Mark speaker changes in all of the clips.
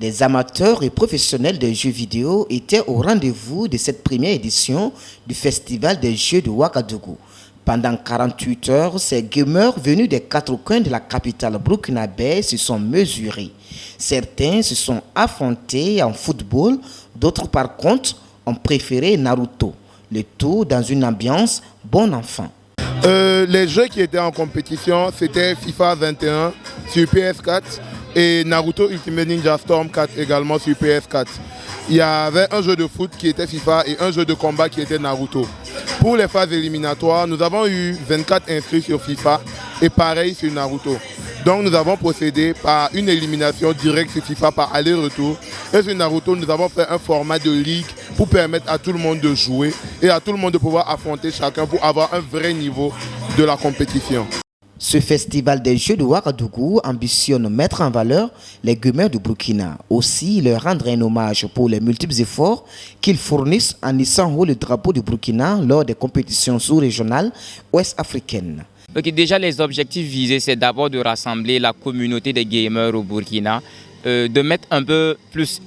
Speaker 1: Des amateurs et professionnels de jeux vidéo étaient au rendez-vous de cette première édition du Festival des Jeux de Ouagadougou. Pendant 48 heures, ces gamers venus des quatre coins de la capitale burkinabé se sont mesurés. Certains se sont affrontés en football, d'autres par contre ont préféré Naruto. Le tout dans une ambiance bon enfant.
Speaker 2: Les jeux qui étaient en compétition, c'était FIFA 21 sur PS4 et Naruto Ultimate Ninja Storm 4 également sur PS4. Il y avait un jeu de foot qui était FIFA et un jeu de combat qui était Naruto. Pour les phases éliminatoires, nous avons eu 24 inscrits sur FIFA et pareil sur Naruto. Donc nous avons procédé par une élimination directe sur FIFA par aller-retour. Et sur Naruto, nous avons fait un format de ligue pour permettre à tout le monde de jouer et à tout le monde de pouvoir affronter chacun pour avoir un vrai niveau de la compétition.
Speaker 1: Ce festival des Jeux de Ouagadougou ambitionne mettre en valeur les gamers du Burkina. Aussi, leur rendre un hommage pour les multiples efforts qu'ils fournissent en hissant haut le drapeau du Burkina lors des compétitions sous-régionales ouest-africaines.
Speaker 3: Donc déjà, les objectifs visés, c'est d'abord de rassembler la communauté des gamers au Burkina, de mettre un peu plus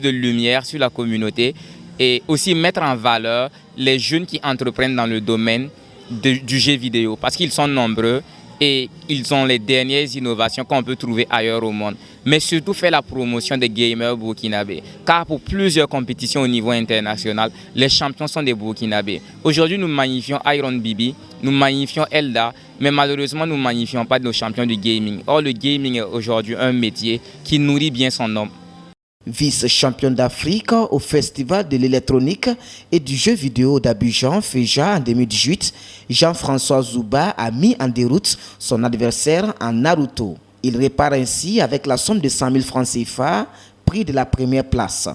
Speaker 3: de lumière sur la communauté et aussi mettre en valeur les jeunes qui entreprennent dans le domaine du jeu vidéo parce qu'ils sont nombreux et ils ont les dernières innovations qu'on peut trouver ailleurs au monde. Mais surtout faire la promotion des gamers burkinabés. Car pour plusieurs compétitions au niveau international, les champions sont des burkinabés. Aujourd'hui, nous magnifions Iron Bibi, nous magnifions Elda, mais malheureusement, nous ne magnifions pas nos champions du gaming. Or, le gaming est aujourd'hui un métier qui nourrit bien son nom.
Speaker 1: Vice-champion d'Afrique au Festival de l'électronique et du jeu vidéo d'Abidjan, FEJA en 2018, Jean-François Zouba a mis en déroute son adversaire en Naruto. Il répare ainsi avec la somme de 100 000 francs CFA, prix de la première place.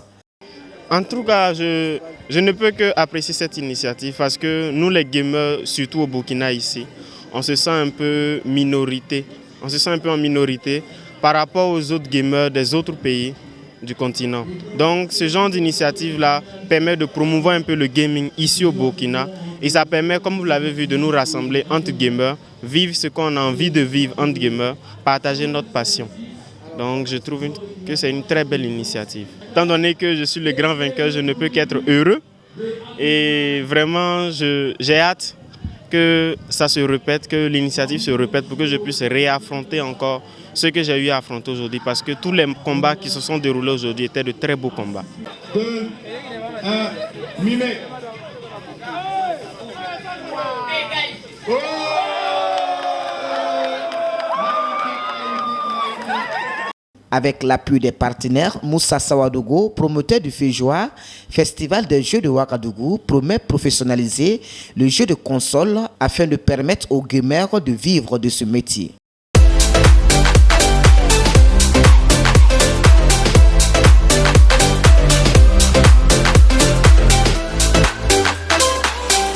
Speaker 4: En tout cas, je ne peux qu'apprécier cette initiative parce que nous les gamers, surtout au Burkina ici, on se sent un peu minorité. On se sent un peu en minorité par rapport aux autres gamers des autres pays du continent. Donc ce genre d'initiative-là permet de promouvoir un peu le gaming ici au Burkina et ça permet, comme vous l'avez vu, de nous rassembler entre gamers, vivre ce qu'on a envie de vivre entre gamers, partager notre passion. Donc je trouve que c'est une très belle initiative. Étant donné que je suis le grand vainqueur, je ne peux qu'être heureux et vraiment j'ai hâte que ça se répète, que l'initiative se répète pour que je puisse réaffronter encore ce que j'ai eu à affronter aujourd'hui parce que tous les combats qui se sont déroulés aujourd'hui étaient de très beaux combats.
Speaker 2: 2, 1, mimé.
Speaker 1: Avec l'appui des partenaires, Moussa Sawadogo, promoteur du FEJOA, Festival des Jeux de Ouagadougou, promet professionnaliser le jeu de console afin de permettre aux gamers de vivre de ce métier.